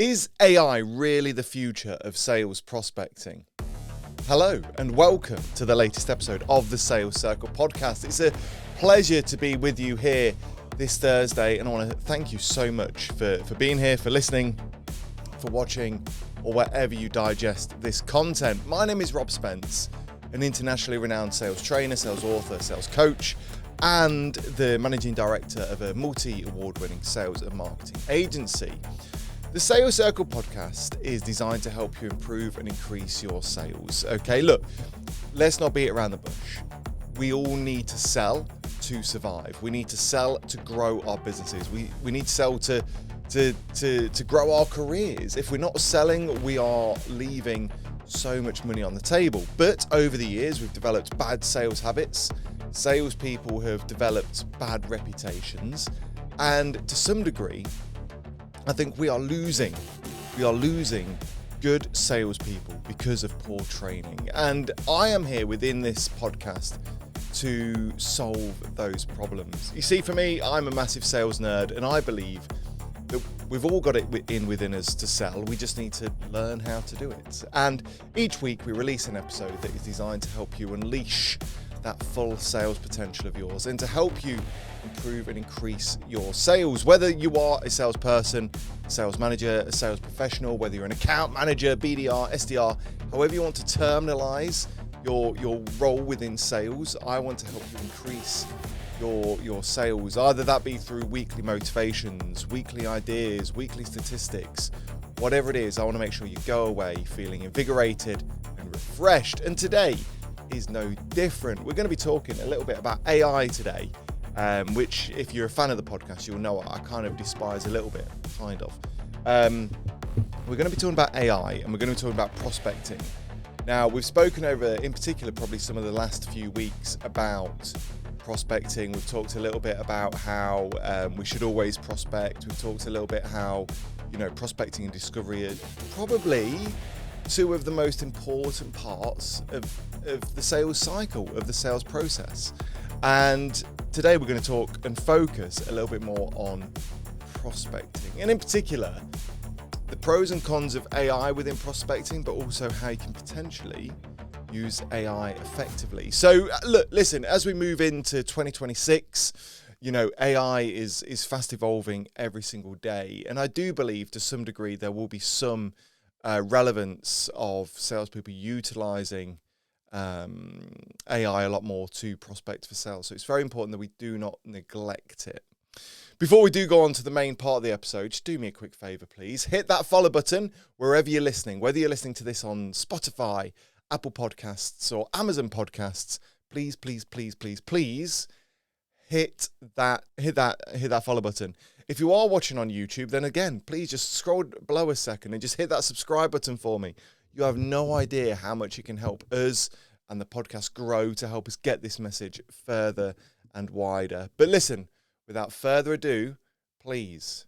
Is AI really the future of sales prospecting? Hello and welcome to the latest episode of the Sales Circle podcast. It's a pleasure to be with you here this Thursday, and I want to thank you so much for being here, for listening, for watching, or wherever you digest this content. My name is Rob Spence, an internationally renowned sales trainer, sales author, sales coach, and the managing director of a multi-award-winning sales and marketing agency. The Sales Circle podcast is designed to help you improve and increase your sales. Okay, look, let's not beat around the bush. We all need to sell to survive. We need to sell to grow our businesses. We need to sell to grow our careers. If we're not selling, we are leaving so much money on the table. But over the years, we've developed bad sales habits. Salespeople have developed bad reputations, and to some degree, I think we are losing good salespeople because of poor training. And I am here within this podcast to solve those problems. You see, for me, I'm a massive sales nerd, and I believe that we've all got it within us to sell. We just need to learn how to do it. And each week we release an episode that is designed to help you unleash that full sales potential of yours and to help you improve and increase your sales. Whether you are a salesperson, a sales manager, a sales professional, whether you're an account manager, BDR, SDR, however you want to terminalize your role within sales, I want to help you increase your sales, either that be through weekly motivations, weekly ideas, weekly statistics, whatever it is. I want to make sure you go away feeling invigorated and refreshed. And today is no different. We're going to be talking a little bit about AI today, which, if you're a fan of the podcast, you'll know I kind of despise a little bit, kind of. We're going to be talking about AI, and we're going to be talking about prospecting. Now, we've spoken over, in particular, probably some of the last few weeks about prospecting. We've talked a little bit about how we should always prospect. We've talked a little bit how, prospecting and discovery are probably two of the most important parts of the sales cycle, of the sales process. And today we're going to talk and focus a little bit more on prospecting, and in particular, the pros and cons of AI within prospecting, but also how you can potentially use AI effectively. So look, listen, as we move into 2026, AI is fast evolving every single day. And I do believe to some degree there will be some relevance of salespeople utilizing AI a lot more to prospect for sales. So it's very important that we do not neglect it. Before we do go on to the main part of the episode, just do me a quick favor, please. Hit that follow button wherever you're listening, whether you're listening to this on Spotify, Apple Podcasts, or Amazon Podcasts. Please, please, please, please, please hit that follow button. If you are watching on YouTube, then again, please just scroll below a second and just hit that subscribe button for me. You have no idea how much it can help us and the podcast grow to help us get this message further and wider. But listen, without further ado, let's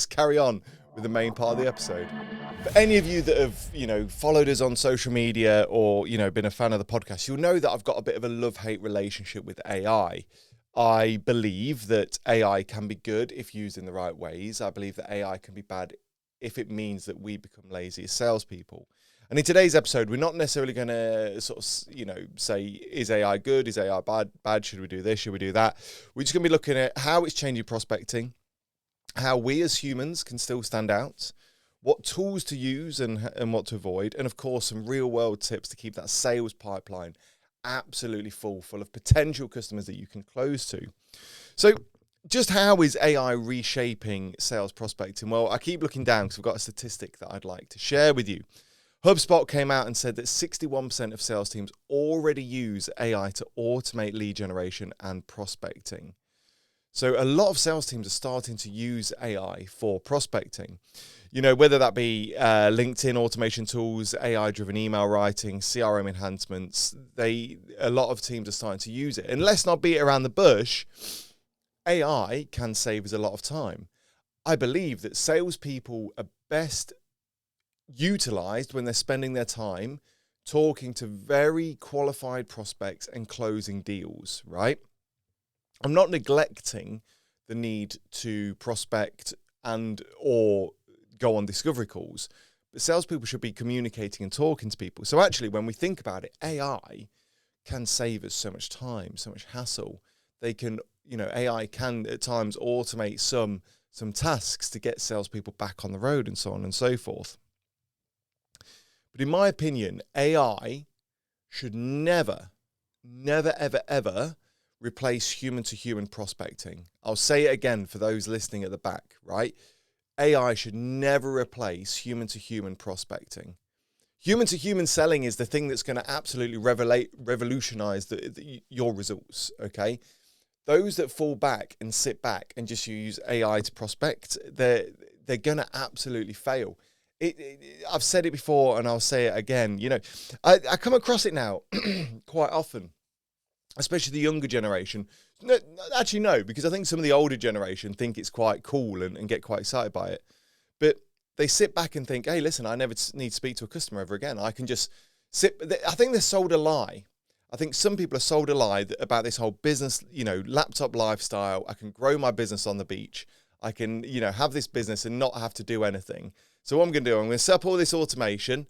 carry on with the main part of the episode. For any of you that have, followed us on social media or, been a fan of the podcast, you'll know that I've got a bit of a love-hate relationship with AI. I believe that AI can be good if used in the right ways. I believe that AI can be bad if it means that we become lazy as salespeople. And in today's episode, we're not necessarily going to say, is AI good? Is AI bad? Should we do this? Should we do that? We're just going to be looking at how it's changing prospecting, how we as humans can still stand out, what tools to use and what to avoid, and of course, some real world tips to keep that sales pipeline absolutely full of potential customers that you can close to. So just how is AI reshaping sales prospecting? Well, I keep looking down because I've got a statistic that I'd like to share with you. HubSpot came out and said that 61% of sales teams already use AI to automate lead generation and prospecting. So a lot of sales teams are starting to use AI for prospecting. Whether that be LinkedIn automation tools, AI-driven email writing, CRM enhancements, a lot of teams are starting to use it. And let's not beat around the bush. AI can save us a lot of time. I believe that salespeople are best utilized when they're spending their time talking to very qualified prospects and closing deals, right? I'm not neglecting the need to prospect or go on discovery calls. But salespeople should be communicating and talking to people. So actually, when we think about it, AI can save us so much time, so much hassle. They can, AI can at times automate some tasks to get salespeople back on the road and so on and so forth. But in my opinion, AI should never, ever, ever replace human-to-human prospecting. I'll say it again for those listening at the back, right? AI should never replace human-to-human prospecting. Human-to-human selling is the thing that's going to absolutely revolutionize your results, okay? Those that fall back and sit back and just use AI to prospect, they're going to absolutely fail. I've said it before and I'll say it again. I come across it now quite often, especially the younger generation. No, actually, no, because I think some of the older generation think it's quite cool and get quite excited by it. But they sit back and think, hey, listen, I never need to speak to a customer ever again. I can just sit. I think they're sold a lie. I think some people are sold a lie about this whole business, laptop lifestyle. I can grow my business on the beach. I can, have this business and not have to do anything. So what I'm going to do, I'm going to set up all this automation,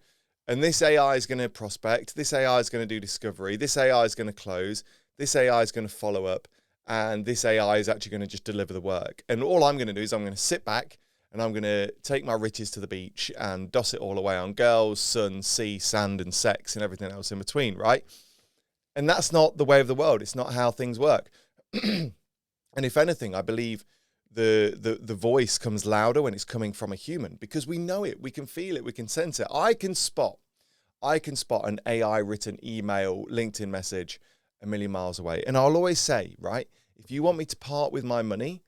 and this AI is going to prospect. This AI is going to do discovery. This AI is going to close. This AI is going to follow up. And this AI is actually going to just deliver the work. And all I'm going to do is I'm going to sit back and I'm going to take my riches to the beach and doss it all away on girls, sun, sea, sand, and sex and everything else in between, right? And that's not the way of the world. It's not how things work. And if anything, I believe the voice comes louder when it's coming from a human, because we know it, we can feel it, we can sense it. I can spot an AI written email, LinkedIn message a million miles away. And I'll always say, right, if you want me to part with my money,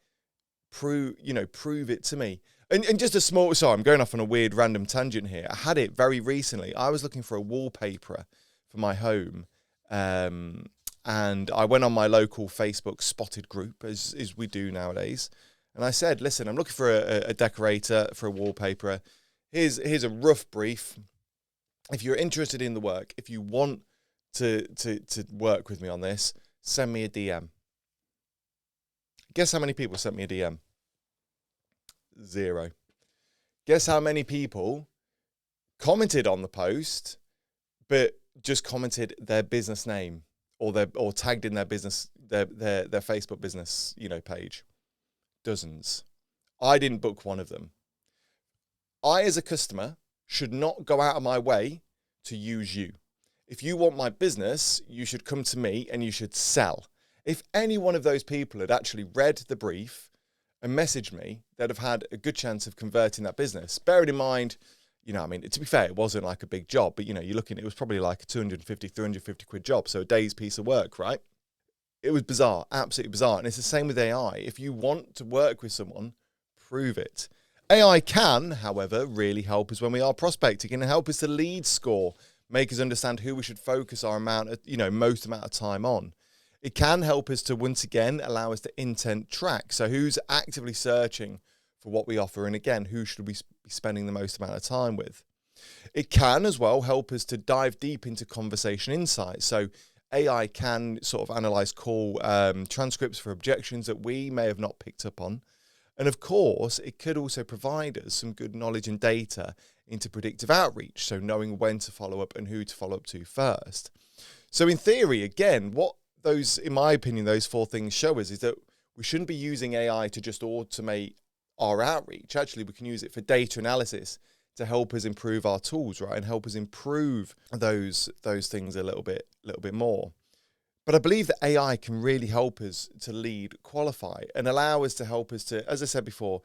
prove it to me. And just sorry, I'm going off on a weird random tangent here. I had it very recently. I was looking for a wallpaper for my home. And I went on my local Facebook spotted group, as we do nowadays. And I said, listen, I'm looking for a decorator for a wallpaper. Here's a rough brief. If you're interested in the work, if you want to work with me on this, send me a DM. Guess how many people sent me a DM? 0. Guess how many people commented on the post, but just commented their business name or tagged in their business, their Facebook business, page? Dozens. I didn't book one of them. I, as a customer, should not go out of my way to use you. If you want my business, you should come to me and you should sell. If any one of those people had actually read the brief and messaged me, they'd have had a good chance of converting that business. Bearing in mind, to be fair, it wasn't like a big job, but, you're looking, it was probably like a 250, 350 quid job. So a day's piece of work, right? It was bizarre, absolutely bizarre. And it's the same with AI. If you want to work with someone, prove it. AI can, however, really help us when we are prospecting and help us to lead score, make us understand who we should focus our most amount of time on. It can help us to, once again, allow us to intent track. So who's actively searching for what we offer? And again, who should we be spending the most amount of time with? It can as well help us to dive deep into conversation insights. So AI can sort of analyze call transcripts for objections that we may have not picked up on. And of course, it could also provide us some good knowledge and data into predictive outreach. So knowing when to follow up and who to follow up to first. So in theory, again, what in my opinion, those 4 things show us is that we shouldn't be using AI to just automate our outreach. Actually, we can use it for data analysis to help us improve our tools, right? And help us improve those things a little bit more. But I believe that AI can really help us to lead, qualify, and allow us to help us to, as I said before,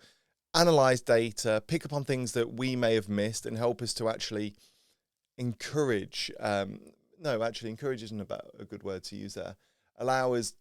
analyze data, pick up on things that we may have missed, and help us to actually encourage. Encourage isn't about a good word to use there. Allow us.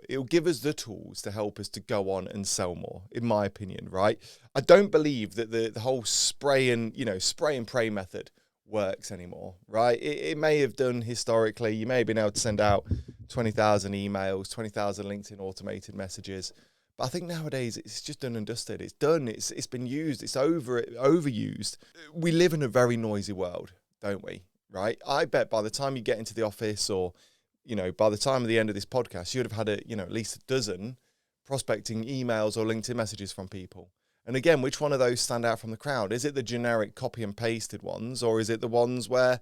It'll give us the tools to help us to go on and sell more, in my opinion, right? I don't believe that the whole spray and pray method works anymore, right? It may have done historically. You may have been able to send out 20,000 emails, 20,000 LinkedIn automated messages. But I think nowadays it's just done and dusted. It's done. It's been used. It's overused. We live in a very noisy world, don't we? Right? I bet by the time you get into the office or, by the time of the end of this podcast, you'd have had at least a dozen prospecting emails or LinkedIn messages from people. And again, which one of those stand out from the crowd? Is it the generic copy and pasted ones, or is it the ones where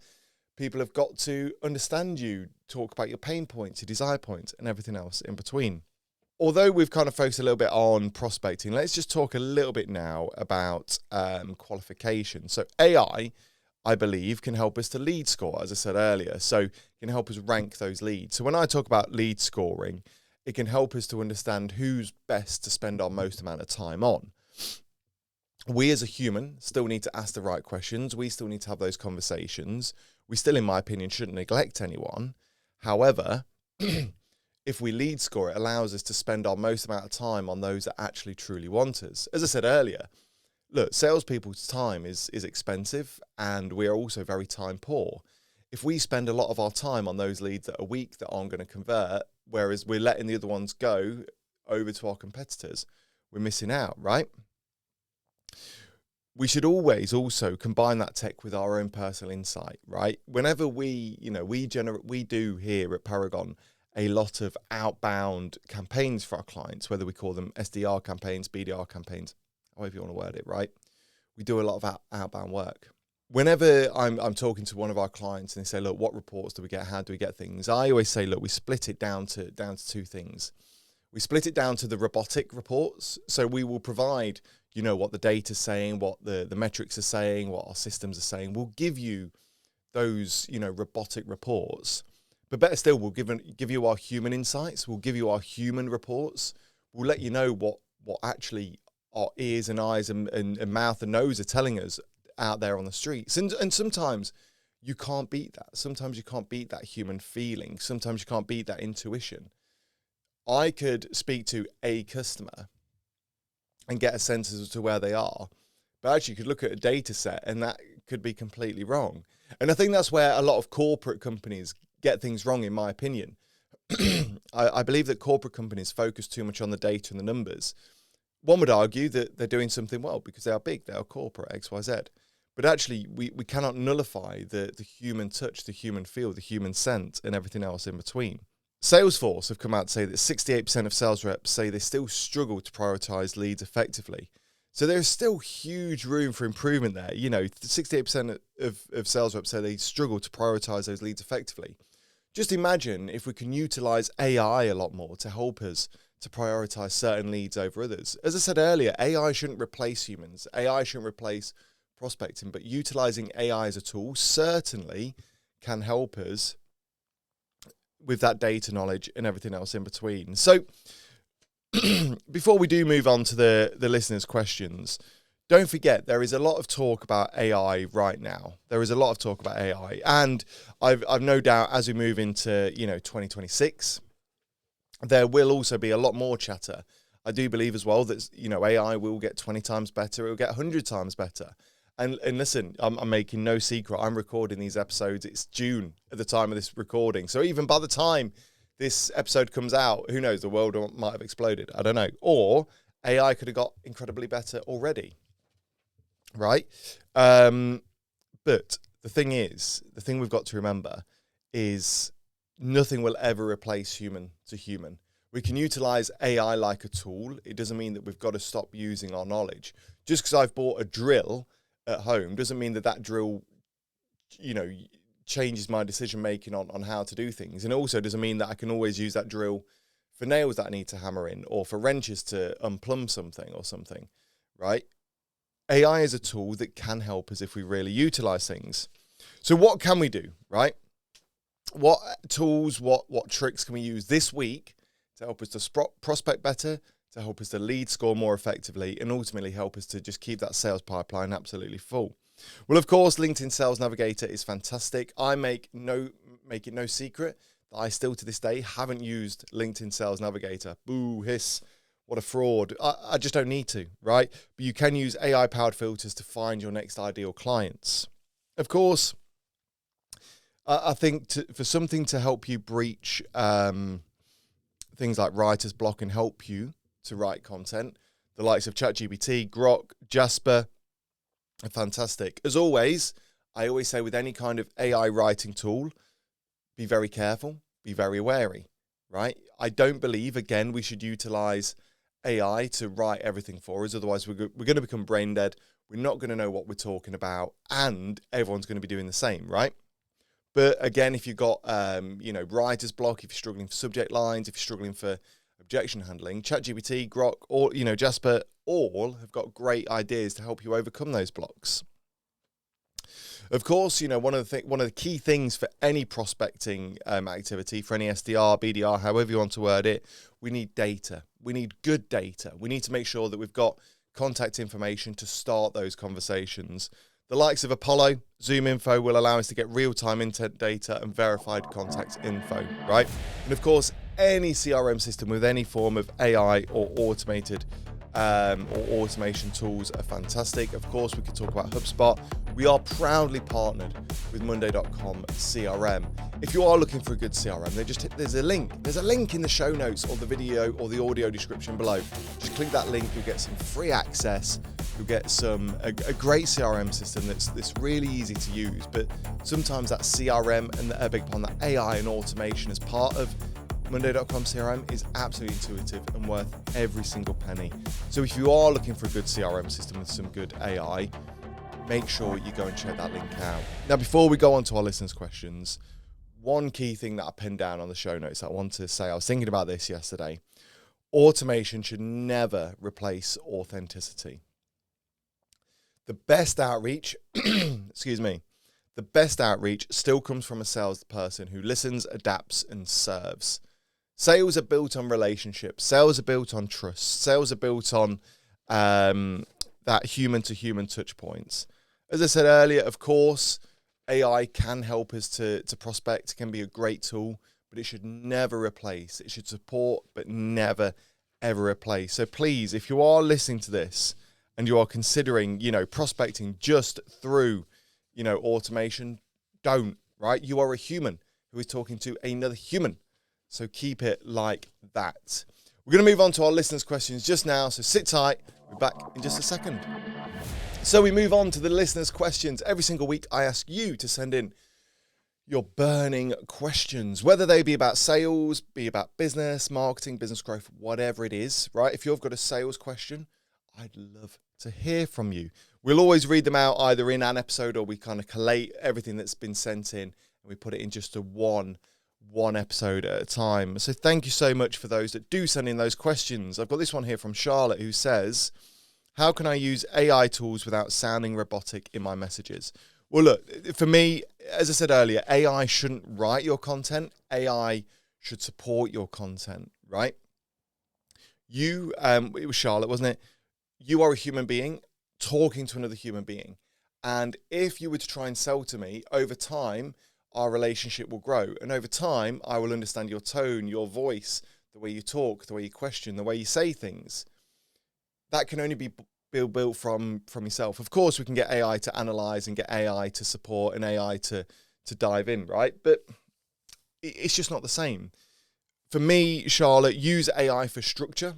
people have got to understand you, talk about your pain points, your desire points, and everything else in between? Although we've kind of focused a little bit on prospecting, let's just talk a little bit now about qualification. So AI, I believe, can help us to lead score, as I said earlier. So it can help us rank those leads. So when I talk about lead scoring, it can help us to understand who's best to spend our most amount of time on. We as a human still need to ask the right questions. We still need to have those conversations. We still, in my opinion, shouldn't neglect anyone. However, if we lead score, it allows us to spend our most amount of time on those that actually truly want us. As I said earlier, look, salespeople's time is expensive, and we are also very time poor. If we spend a lot of our time on those leads that are weak, that aren't going to convert, whereas we're letting the other ones go over to our competitors, we're missing out, right? We should always also combine that tech with our own personal insight, right? Whenever we do here at Paragon a lot of outbound campaigns for our clients, whether we call them SDR campaigns, BDR campaigns, however you want to word it, right? We do a lot of outbound work. Whenever I'm talking to one of our clients and they say, look, what reports do we get? How do we get things? I always say, look, we split it down to two things. We split it down to the robotic reports. So we will provide, what the data's saying, what the metrics are saying, what our systems are saying. We'll give you those, robotic reports. But better still, we'll give you our human insights. We'll give you our human reports. We'll let you know what actually our ears and eyes and mouth and nose are telling us out there on the streets. And sometimes you can't beat that. Sometimes you can't beat that human feeling. Sometimes you can't beat that intuition. I could speak to a customer and get a sense as to where they are, but actually you could look at a data set and that could be completely wrong. And I think that's where a lot of corporate companies get things wrong, in my opinion. I believe that corporate companies focus too much on the data and the numbers. One would argue that they're doing something well because they are big, they are corporate, X, Y, Z. But actually, we cannot nullify the human touch, the human feel, the human scent, and everything else in between. Salesforce have come out to say that 68% of sales reps say they still struggle to prioritize leads effectively. So there's still huge room for improvement there. 68% of sales reps say they struggle to prioritize those leads effectively. Just imagine if we can utilize AI a lot more to help us to prioritize certain leads over others. As I said earlier, AI shouldn't replace humans. AI shouldn't replace prospecting, but utilizing AI as a tool certainly can help us with that data knowledge and everything else in between. So before we do move on to the listeners' questions, don't forget there is a lot of talk about AI right now. There is a lot of talk about AI, and I've no doubt as we move into 2026, there will also be a lot more chatter. I do believe as well that AI will get 20 times better. It will get 100 times better. And listen, I'm making no secret. I'm recording these episodes. It's June at the time of this recording. So even by the time this episode comes out, who knows, the world might have exploded. I don't know. Or AI could have got incredibly better already, right? But the thing we've got to remember is nothing will ever replace human to human. We can utilize AI like a tool. It doesn't mean that we've got to stop using our knowledge. Just because I've bought a drill at home doesn't mean that drill, changes my decision making on how to do things. And it also doesn't mean that I can always use that drill for nails that I need to hammer in or for wrenches to unplumb something or something, right? AI is a tool that can help us if we really utilize things. So what can we do, right? What tools, what tricks can we use this week to help us to prospect better, to help us to lead score more effectively, and ultimately help us to just keep that sales pipeline absolutely full? Well, of course, LinkedIn Sales Navigator is fantastic. I make it no secret that I still to this day haven't used LinkedIn Sales Navigator. Boo, hiss, what a fraud. I just don't need to, right? But you can use AI-powered filters to find your next ideal clients. Of course, I think for something to help you breach things like writer's block and help you to write content, the likes of ChatGPT, Grok, Jasper are fantastic. As always, I always say with any kind of AI writing tool, be very careful, be very wary, right? I don't believe, again, we should utilize AI to write everything for us. Otherwise, we're going to become brain dead. We're not going to know what we're talking about, and everyone's going to be doing the same, right? But again, if you've got, writer's block, if you're struggling for subject lines, if you're struggling for objection handling, ChatGPT, Grok, or, Jasper, all have got great ideas to help you overcome those blocks. Of course, one of the key things for any prospecting activity, for any SDR, BDR, however you want to word it, we need data. We need good data. We need to make sure that we've got contact information to start those conversations. The likes of Apollo, Zoom Info will allow us to get real-time intent data and verified contact info, right? And of course, any CRM system with any form of AI or automated or automation tools are fantastic. Of course, we could talk about HubSpot. We are proudly partnered with Monday.com CRM. If you are looking for a good CRM, there's a link. There's a link in the show notes or the video or the audio description below. Just click that link. You'll get some free access. You'll get a great CRM system that's really easy to use. But sometimes that CRM and that AI and automation as part of Monday.com CRM is absolutely intuitive and worth every single penny. So if you are looking for a good CRM system with some good AI, make sure you go and check that link out. Now, before we go on to our listeners' questions, one key thing that I pinned down on the show notes that I want to say, I was thinking about this yesterday. Automation should never replace authenticity. The best outreach, the best outreach still comes from a salesperson who listens, adapts, and serves. Sales are built on relationships. Sales are built on trust. Sales are built on that human-to-human touch points. As I said earlier, of course, AI can help us to prospect. It can be a great tool, but it should never replace. It should support, but never, ever replace. So please, if you are listening to this and you are considering, prospecting just through, automation, don't, right? You are a human who is talking to another human. So keep it like that. We're going to move on to our listeners' questions just now. So sit tight. We'll be back in just a second. So we move on to the listeners' questions. Every single week, I ask you to send in your burning questions, whether they be about sales, be about business, marketing, business growth, whatever it is, right? If you've got a sales question, I'd love to hear from you. We'll always read them out either in an episode or we kind of collate everything that's been sent in and we put it in just a one episode at a time. So thank you so much for those that do send in those questions. I've got this one here from Charlotte who says, how can I use AI tools without sounding robotic in my messages? Well, look, for me, as I said earlier, AI shouldn't write your content. AI should support your content, right? It was Charlotte, wasn't it? You are a human being talking to another human being. And if you were to try and sell to me, over time, our relationship will grow. And over time, I will understand your tone, your voice, the way you talk, the way you question, the way you say things. That can only be built from yourself. Of course, we can get AI to analyze and get AI to support and AI to dive in, right? But it's just not the same. For me, Charlotte, use AI for structure.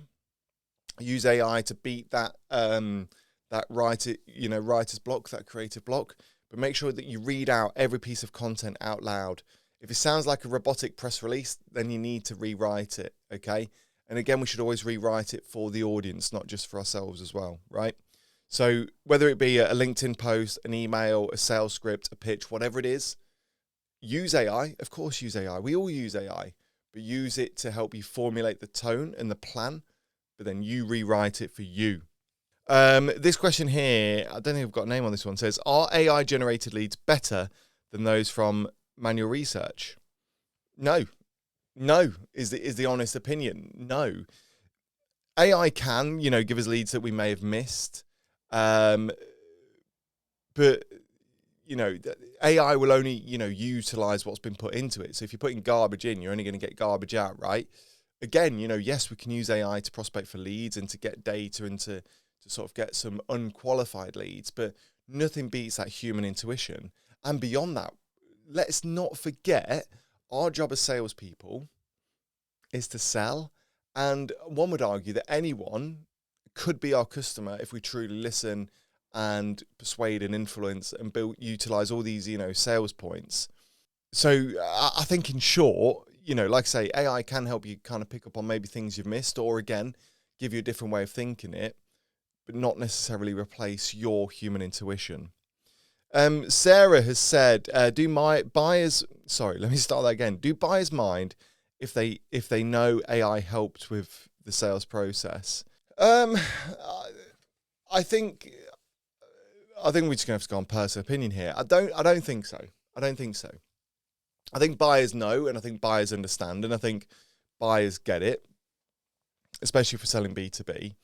Use AI to beat that writer's block, that creative block. But make sure that you read out every piece of content out loud. If it sounds like a robotic press release, then you need to rewrite it, okay? And again, we should always rewrite it for the audience, not just for ourselves as well, right? So whether it be a LinkedIn post, an email, a sales script, a pitch, whatever it is, use AI. Of course, use AI. We all use AI, but use it to help you formulate the tone and the plan, but then you rewrite it for you. This question here, I don't think I've got a name on this one, says, are AI generated leads better than those from manual research? No is the honest opinion. No. AI can, give us leads that we may have missed. But, AI will only, utilize what's been put into it. So if you're putting garbage in, you're only going to get garbage out, right? Again, yes, we can use AI to prospect for leads and to get data and to sort of get some unqualified leads, but nothing beats that human intuition. And beyond that, let's not forget our job as salespeople is to sell. And one would argue that anyone could be our customer if we truly listen and persuade and influence and utilize all these, sales points. So I think in short, like I say, AI can help you kind of pick up on maybe things you've missed, or again, give you a different way of thinking it, but not necessarily replace your human intuition. Sarah has said, do buyers mind if they know AI helped with the sales process? I think we're just gonna have to go on personal opinion here. I don't think so. I think buyers know, and I think buyers understand, and I think buyers get it, especially for selling B2B.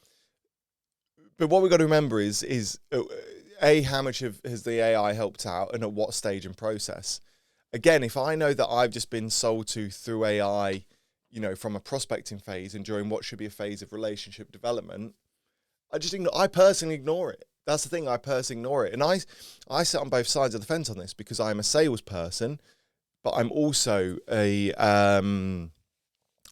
But what we've got to remember is how much has the AI helped out, and at what stage and process? Again, if I know that I've just been sold to through AI, from a prospecting phase and during what should be a phase of relationship development, I personally ignore it. That's the thing, I personally ignore it. And I sit on both sides of the fence on this because I'm a salesperson, but I'm also a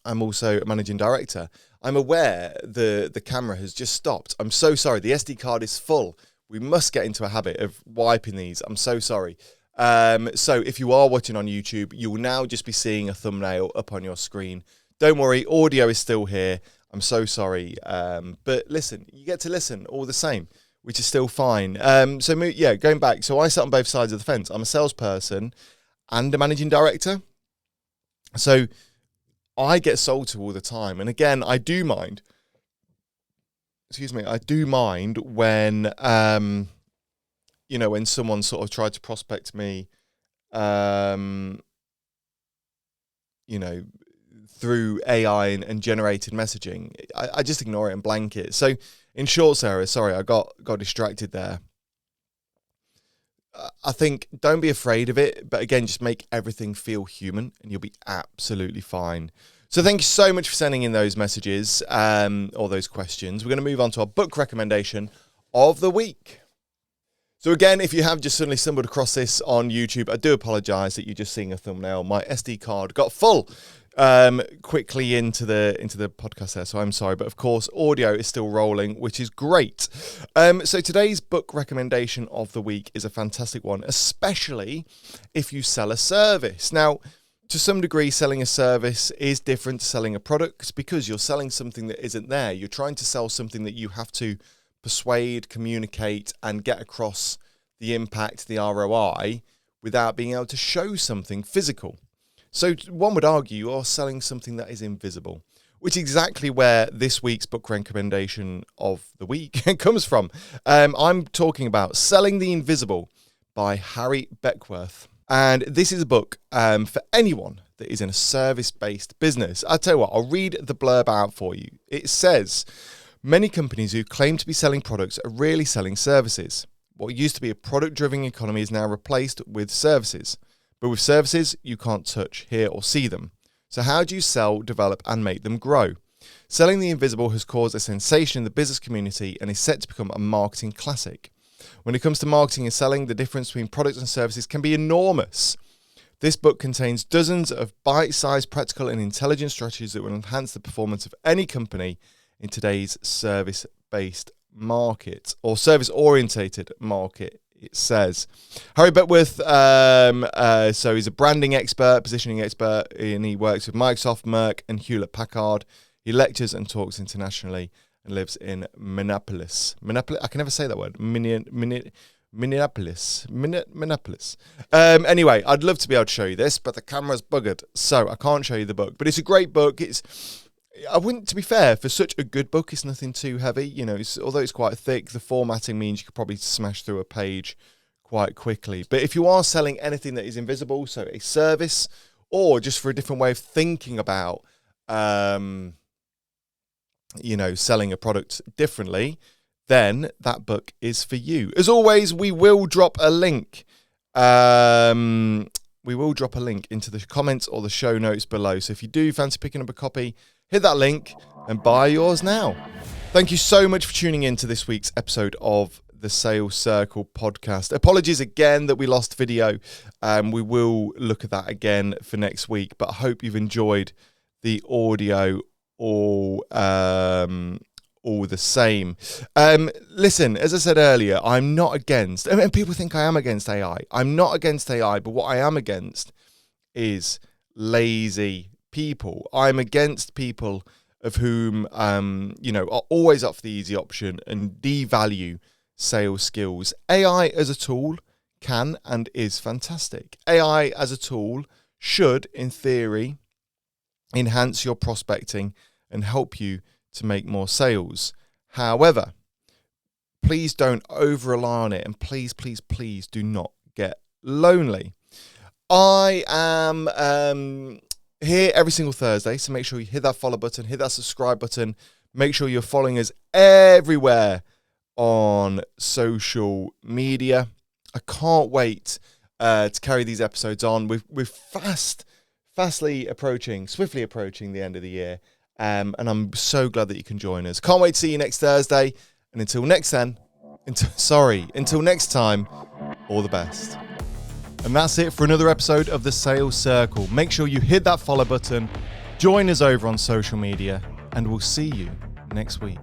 managing director. I'm aware the camera has just stopped. I'm so sorry. The SD card is full. We must get into a habit of wiping these. I'm so sorry. So if you are watching on YouTube, you will now just be seeing a thumbnail up on your screen. Don't worry, audio is still here. I'm so sorry. But listen, you get to listen all the same, which is still fine. Going back. So I sit on both sides of the fence. I'm a salesperson and a managing director. So I get sold to all the time. And again, I do mind when, when someone sort of tried to prospect me, through AI and generated messaging. I just ignore it and blanket. So in short, Sarah, sorry, I got distracted there. I think don't be afraid of it, but again, just make everything feel human and you'll be absolutely fine. So thank you so much for sending in those messages, or those questions. We're going to move on to our book recommendation of the week. So again, if you have just suddenly stumbled across this on YouTube, I do apologize that you're just seeing a thumbnail. My SD card got full quickly into the podcast there, so I'm sorry. But of course, audio is still rolling, which is great. So today's book recommendation of the week is a fantastic one, especially if you sell a service. Now, to some degree, selling a service is different to selling a product because you're selling something that isn't there. You're trying to sell something that you have to persuade, communicate, and get across the impact, the ROI, without being able to show something physical. So one would argue you're selling something that is invisible, which is exactly where this week's book recommendation of the week comes from. I'm talking about Selling the Invisible by Harry Beckworth. And this is a book for anyone that is in a service-based business. I'll tell you what, I'll read the blurb out for you. It says, many companies who claim to be selling products are really selling services. What used to be a product-driven economy is now replaced with services. But with services, you can't touch, hear, or see them. So how do you sell, develop, and make them grow? Selling the Invisible has caused a sensation in the business community and is set to become a marketing classic. When it comes to marketing and selling, the difference between products and services can be enormous. This book contains dozens of bite-sized, practical, and intelligent strategies that will enhance the performance of any company in today's service-based market, or service-orientated market, it says. Harry Beckworth, so he's a branding expert, positioning expert, and he works with Microsoft, Merck, and Hewlett-Packard. He lectures and talks internationally and lives in Minneapolis. I can never say that word. Minneapolis. Anyway, I'd love to be able to show you this, but the camera's buggered, so I can't show you the book. But it's a great book. To be fair, for such a good book, it's nothing too heavy. Although it's quite thick, the formatting means you could probably smash through a page quite quickly. But if you are selling anything that is invisible, so a service, or just for a different way of thinking about, selling a product differently, then that book is for you. As always, we will drop a link. We will drop a link into the comments or the show notes below. So if you do fancy picking up a copy, hit that link and buy yours now. Thank you so much for tuning in to this week's episode of the Sales Circle podcast. Apologies again that we lost video. We will look at that again for next week, but I hope you've enjoyed the audio all the same. Listen, as I said earlier, I'm not against, and people think I am against AI. I'm not against AI, but what I am against is lazy people. I'm against people of whom, are always up for the easy option and devalue sales skills. AI as a tool can and is fantastic. AI as a tool should, in theory, enhance your prospecting and help you to make more sales. However, please don't over rely on it, and please do not get lonely. I am here every single Thursday, so make sure you hit that follow button, hit that subscribe button. Make sure you're following us everywhere on social media. I can't wait to carry these episodes on. We're swiftly approaching the end of the year, and I'm so glad that you can join us. Can't wait to see you next Thursday, and until next time, all the best. And that's it for another episode of the Sales Circle. Make sure you hit that follow button, join us over on social media, and we'll see you next week.